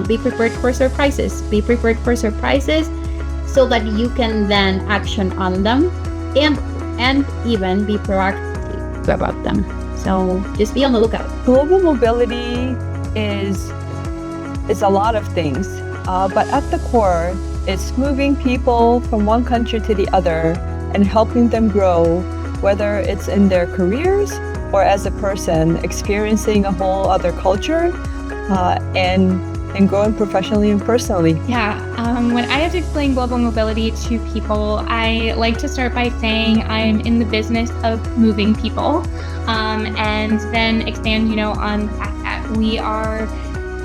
Be prepared for surprises. Be prepared for surprises so that you can then action on them and even be proactive about them. So just be on the lookout. Global mobility is a lot of things, but at the core, it's moving people from one country to the other and helping them grow, whether it's in their careers or as a person experiencing a whole other culture, and growing professionally and personally. Yeah, when I have to explain global mobility to people, I like to start by saying I'm in the business of moving people, and then expand, on the fact that we are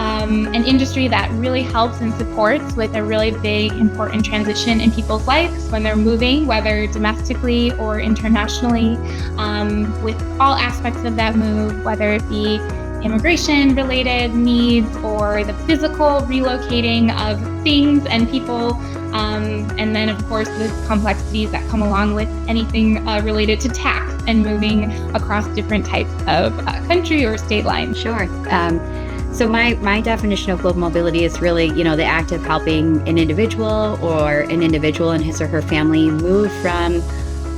an industry that really helps and supports with a really big, important transition in people's lives when they're moving, whether domestically or internationally, with all aspects of that move, whether it be immigration-related needs or the physical relocating of things and people, and then, of course, the complexities that come along with anything related to tax and moving across different types of country or state lines. Sure. So my definition of global mobility is really, the act of helping an individual and his or her family move from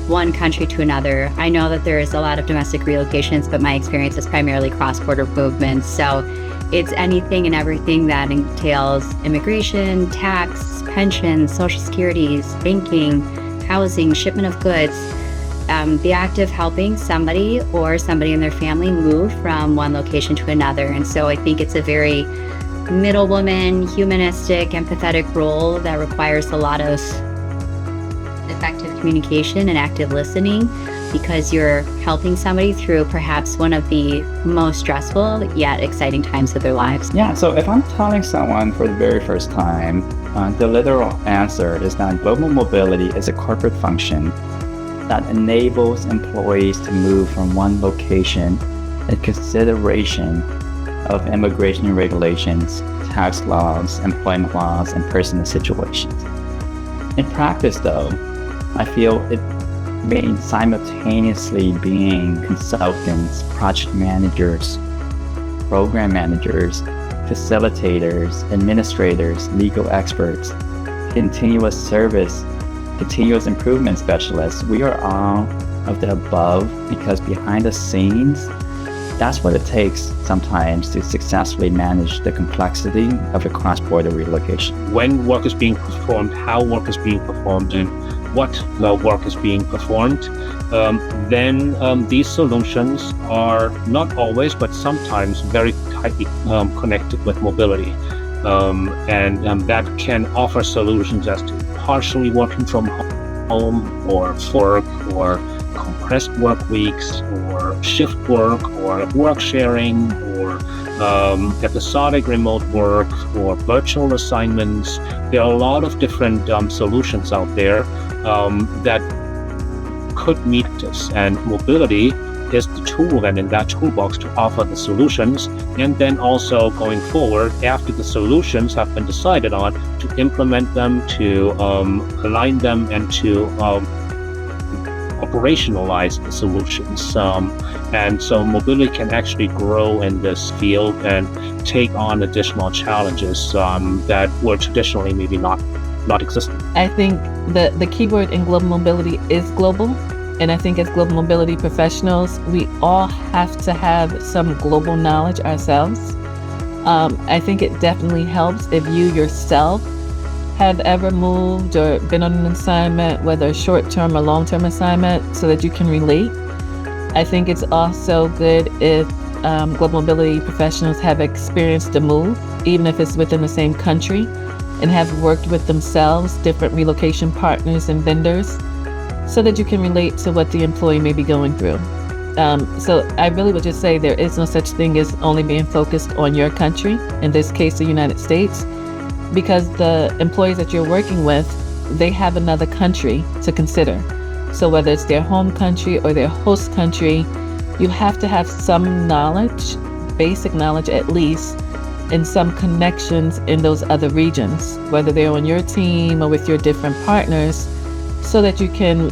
one country to another. I know that there is a lot of domestic relocations, but my experience is primarily cross-border movements. So it's anything and everything that entails immigration, tax, pensions, social securities, banking, housing, shipment of goods. The act of helping somebody or somebody in their family move from one location to another. And so I think it's a very middle woman, humanistic, empathetic role that requires a lot of effective communication and active listening, because you're helping somebody through perhaps one of the most stressful yet exciting times of their lives. Yeah, so if I'm telling someone for the very first time, the literal answer is that global mobility is a corporate function that enables employees to move from one location in consideration of immigration regulations, tax laws, employment laws, and personal situations. In practice, though, I feel it means simultaneously being consultants, project managers, program managers, facilitators, administrators, legal experts, continuous improvement specialists. We are all of the above because behind the scenes, that's what it takes sometimes to successfully manage the complexity of a cross-border relocation. When work is being performed, how work is being performed, and what work is being performed, then these solutions are not always, but sometimes very tightly connected with mobility. And that can offer solutions as to partially working from home or work or compressed work weeks or shift work or work sharing or episodic remote work or virtual assignments. There are a lot of different solutions out there that could meet this, and mobility is the tool and in that toolbox to offer the solutions, and then also going forward after the solutions have been decided on to implement them, to align them, and to operationalize the solutions. And so mobility can actually grow in this field and take on additional challenges that were traditionally maybe not existing. I think the keyword in global mobility is global. And I think as global mobility professionals, we all have to have some global knowledge ourselves. I think it definitely helps if you yourself have ever moved or been on an assignment, whether a short-term or long-term assignment, so that you can relate. I think it's also good if global mobility professionals have experienced a move, even if it's within the same country, and have worked with themselves, different relocation partners and vendors, so that you can relate to what the employee may be going through. So I really would just say there is no such thing as only being focused on your country, in this case, the United States, because the employees that you're working with, they have another country to consider. So whether it's their home country or their host country, you have to have some knowledge, basic knowledge at least, and some connections in those other regions, whether they're on your team or with your different partners, so that you can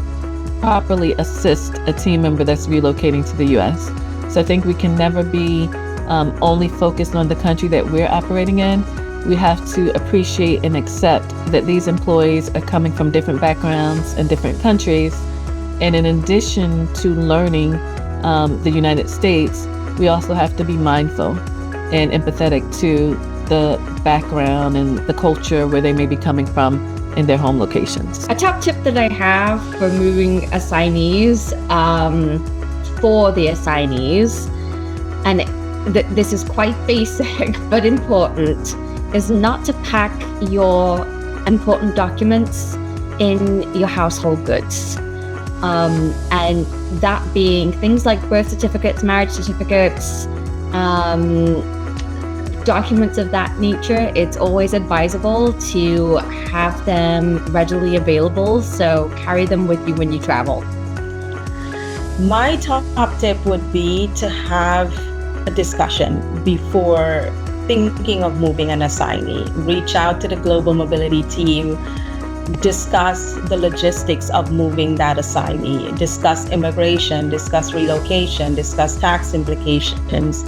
properly assist a team member that's relocating to the US. So I think we can never be only focused on the country that we're operating in. We have to appreciate and accept that these employees are coming from different backgrounds and different countries. And in addition to learning the United States, we also have to be mindful and empathetic to the background and the culture where they may be coming from in their home locations. A top tip that I have for moving assignees, and this is quite basic but important, is not to pack your important documents in your household goods. And that being things like birth certificates, marriage certificates, documents of that nature. It's always advisable to have them readily available, so carry them with you when you travel. My top tip would be to have a discussion before thinking of moving an assignee. Reach out to the global mobility team, discuss the logistics of moving that assignee, discuss immigration, discuss relocation, discuss tax implications.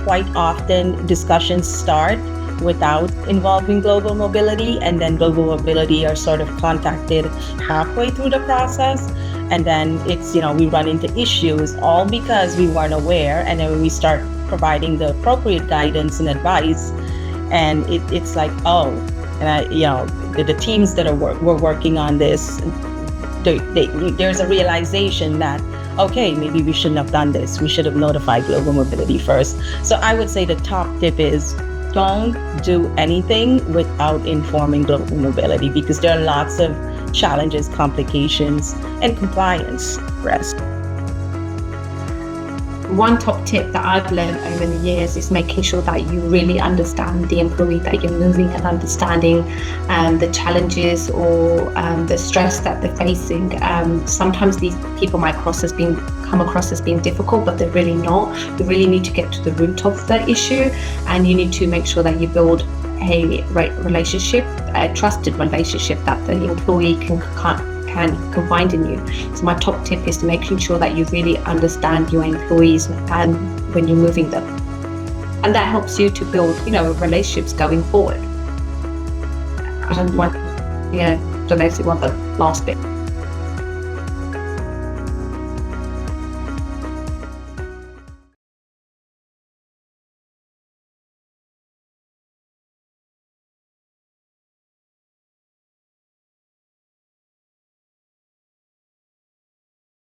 Quite often discussions start without involving global mobility, and then global mobility are sort of contacted halfway through the process, and then it's, we run into issues all because we weren't aware, and then we start providing the appropriate guidance and advice, and it's like, the teams that were working on this, there's a realization that, okay, maybe we shouldn't have done this. We should have notified global mobility first. So I would say the top tip is don't do anything without informing global mobility, because there are lots of challenges, complications, and compliance risk. One top tip that I've learned over the years is making sure that you really understand the employee that you're moving, and understanding the challenges or the stress that they're facing. Sometimes these people might come across as being difficult, but they're really not. You really need to get to the root of the issue, and you need to make sure that you build a relationship, a trusted relationship that the employee can confide in you. So my top tip is to making sure that you really understand your employees when you're moving them, and that helps you to build relationships going forward. I don't know if you want the last bit.